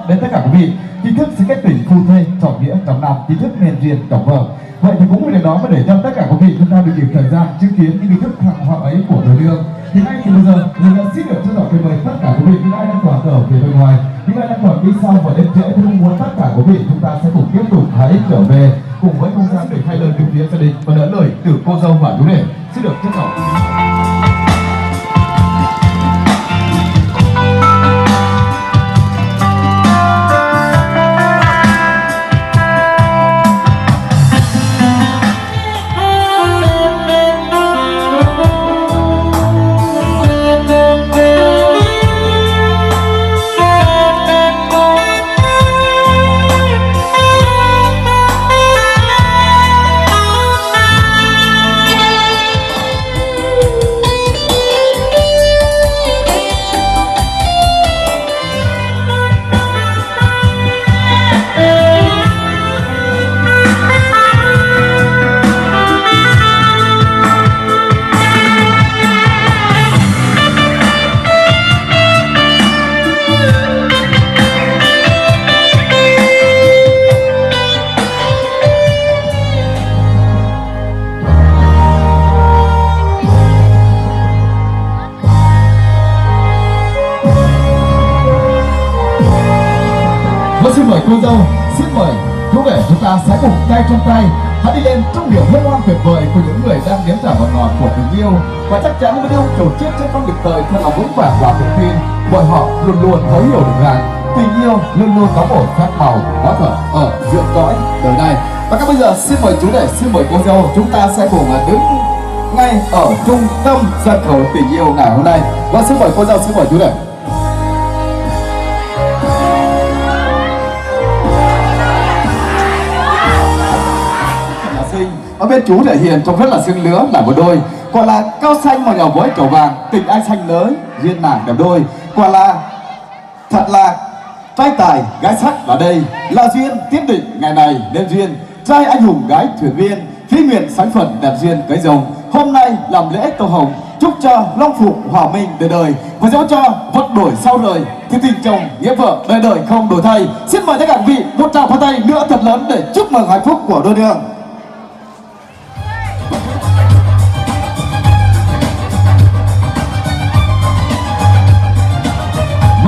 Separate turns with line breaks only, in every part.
đến tất cả quý vị. Chính thức xin kết tình phu thê trọn nghĩa trong năm, chính thức nên duyên tổng vợ. Vậy thì cũng vì điều đó mà để cho tất cả quý vị chúng ta được kịp thời gian chứng kiến những nghi thức thăng hoa ấy của đôi nương. Thì ngay từ bây giờ mình đã xin được trân trọng kính mời tất cả quý vị những ai đang còn ở phía bên ngoài, những ai đang còn đi sau và đến trễ thì cũng muốn tất cả quý vị chúng ta sẽ cùng tiếp tục hãy trở về cùng với không gian để thay lời từ phía gia đình và đỡ lời từ cô dâu và chú rể. Xin được trân trọng. Xin mời cô dâu, xin mời chú rể chúng ta sẽ cùng tay trong tay hãy đi lên trong niềm hân hoan tuyệt vời của những người đang nếm trải ngọt ngọt của tình yêu, và chắc chắn với yêu trổ chiết trên con đường đời thật là vững vàng và tự tin, bởi họ luôn luôn thấu hiểu được rằng tình yêu luôn luôn có một phép màu hóa thuận ở giữa cõi đời này. Và các bây giờ xin mời chú rể, xin mời cô dâu, chúng ta sẽ cùng đứng ngay ở trung tâm sân khấu tình yêu ngày hôm nay. Và xin mời cô dâu, xin mời chú rể. Ở bên chú rể hiền trông rất là xứng lứa là một đôi, quả là cao xanh màu nhỏ với cầu vàng, tình ai xanh lớn duyên nàng đẹp đôi, quả là thật là trai tài gái sắc ở đây là duyên tiếp định ngày này nên duyên trai anh hùng gái thuyền viên, phi nguyện sánh phần đẹp duyên cưới rồng. Hôm nay làm lễ tô hồng, chúc cho long phụ hòa minh đời đời, và dẫu cho vật đổi sau đời thì tình chồng nghĩa vợ đời đời không đổi thay. Xin mời tất cả quý vị một tràng pháo tay nữa thật lớn để chúc mừng hạnh phúc của đôi nương.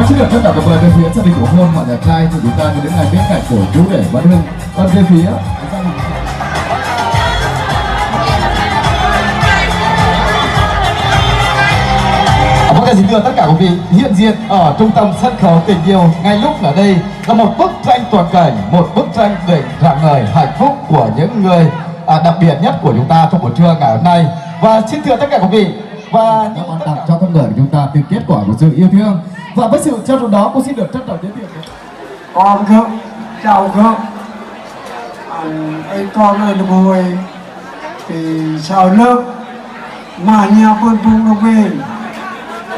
Xin được trân trọng cảm ơn bên phía gia đình của hôn họ nhà trai thì chúng ta sẽ đến ngày bên cạnh của chú rể Văn Hưng. Còn bên phía vâng, xin thưa tất cả quý vị, hiện diện ở trung tâm sân khấu tình yêu ngay lúc là đây là một bức tranh toàn cảnh, một bức tranh để rạng ngời hạnh phúc của những người đặc biệt nhất của chúng ta trong buổi trưa ngày hôm nay. Và xin thưa tất cả quý vị, và những món tặng cho con người của chúng ta từ kết quả của sự yêu thương. Và với sự trao đổi đó, cô xin được trân trọng giới thiệu
con Khương, chào Khương. Anh con ơi là bồi thì sao nước mà nhà buôn tung nó về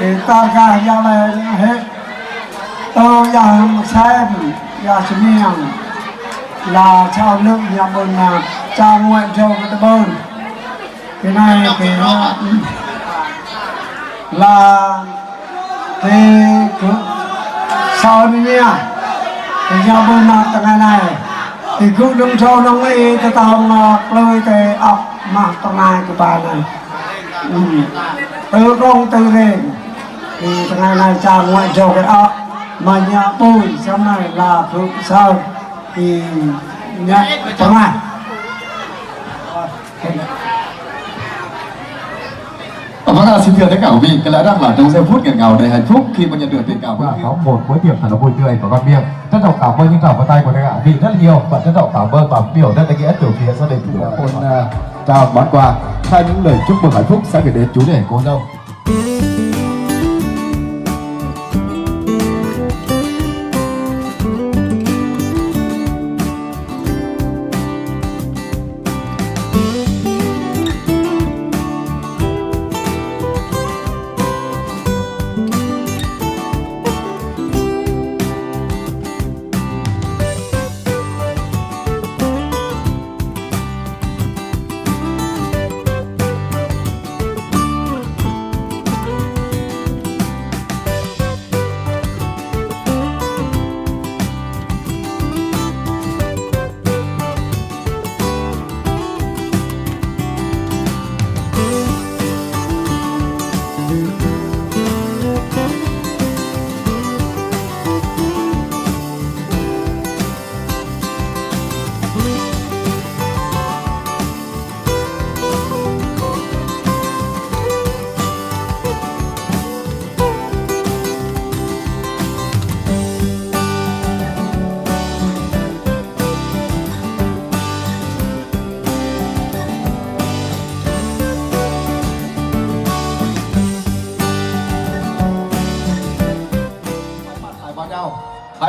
thì ta cả ra là hết tao ra xem ra miệng là sao nước nhà buôn là cha ngoại cho cái bơn cái này thì là thì sau nha thì do bữa nào từ ngày này thì cứ đứng sau nó mới cái tao lôi cái ọc mà tao ngày của bà này từ con từ rèn thì từ ngày này cha ngoại cho cái ọc mà nhà bùi sau này là phượng sau thì nhận tao ngày.
Vâng, xin thưa tất cả quý vị, cái lẽ rằng là trong giây phút nghẹn ngào đầy hạnh phúc khi mà nhận được tình cảm của có một bữa tiệc thật là vui tươi và ngon miệng. Trân trọng cảm ơn những tràng pháo tay của tất cả quý vị rất nhiều, và trân trọng cảm ơn và biểu rất là nghĩa từ phía gia đình của hôn trao món quà thay những lời chúc mừng hạnh phúc sẽ gửi đến chú rể cô dâu.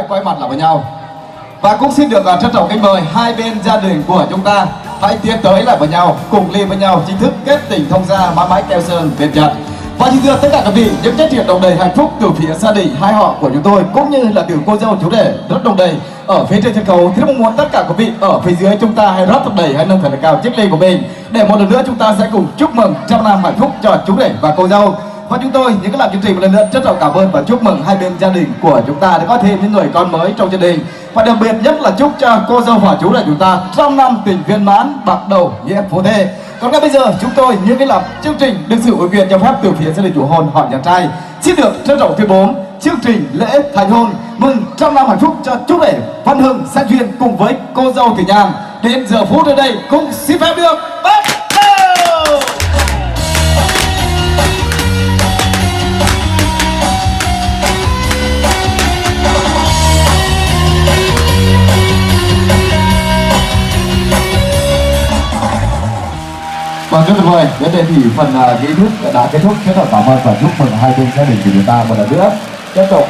hãy quay mặt lại với nhau. Và cũng xin được trân trọng kính mời hai bên gia đình của chúng ta hãy tiến tới lại với nhau, cùng ly với nhau chính thức kết tình thông gia mãi mãi keo sơn bền chặt. Và xin thưa tất cả các vị, những trách nhiệm đồng đầy hạnh phúc từ phía gia đình hai họ của chúng tôi cũng như là từ cô dâu chú rể rất đồng đầy ở phía trên sân khấu. Thì mong muốn tất cả các vị ở phía dưới chúng ta hãy rót thật đầy, hãy nâng thật là cao chiếc ly của mình để một lần nữa chúng ta sẽ cùng chúc mừng trăm năm hạnh phúc cho chú rể và cô dâu. Và chúng tôi những cái làm chương trình một lần nữa rất là cảm ơn và chúc mừng hai bên gia đình của chúng ta đã có thêm những người con mới trong gia đình, và đặc biệt nhất là chúc cho cô dâu và chú rể chúng ta trăm năm tình viên mãn, bạc đầu nghĩa phú thê. Còn ngay bây giờ chúng tôi những cái làm chương trình được sự ủy quyền cho phép từ phía gia đình chủ hôn họ nhà trai xin được trân trọng tuyên bố chương trình lễ thành hôn mừng trăm năm hạnh phúc cho chú rể Văn Hưng Sát Duyên cùng với cô dâu Thủy Nhàn đến giờ phút ở đây cũng xin phép được bắt đầu. Vâng, rất tuyệt vời. Đến đây thì phần nghi thức đã kết thúc. Rất là cảm ơn và chúc mừng hai bên gia đình của chúng ta một lần nữa. Tiếp tục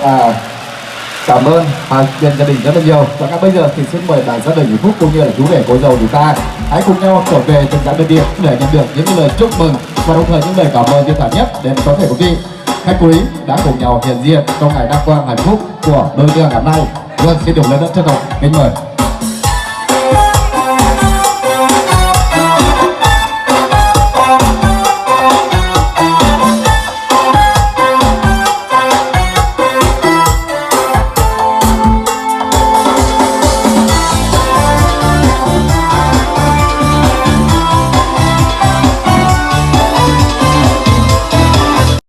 cảm ơn hai bên gia đình rất là nhiều. Và ngay bây giờ thì xin mời đại gia đình hạnh phúc cũng như là chú rể cô dâu chúng ta hãy cùng nhau trở về từng dãy bên điện để nhận được những lời chúc mừng và đồng thời những lời cảm ơn chân thành nhất đến có thể quý vị khách quý đã cùng nhau hiện diện trong ngày đăng quang hạnh phúc của đôi lứa ngày hôm nay. Vâng, xin được lên đất trân trọng kính mời.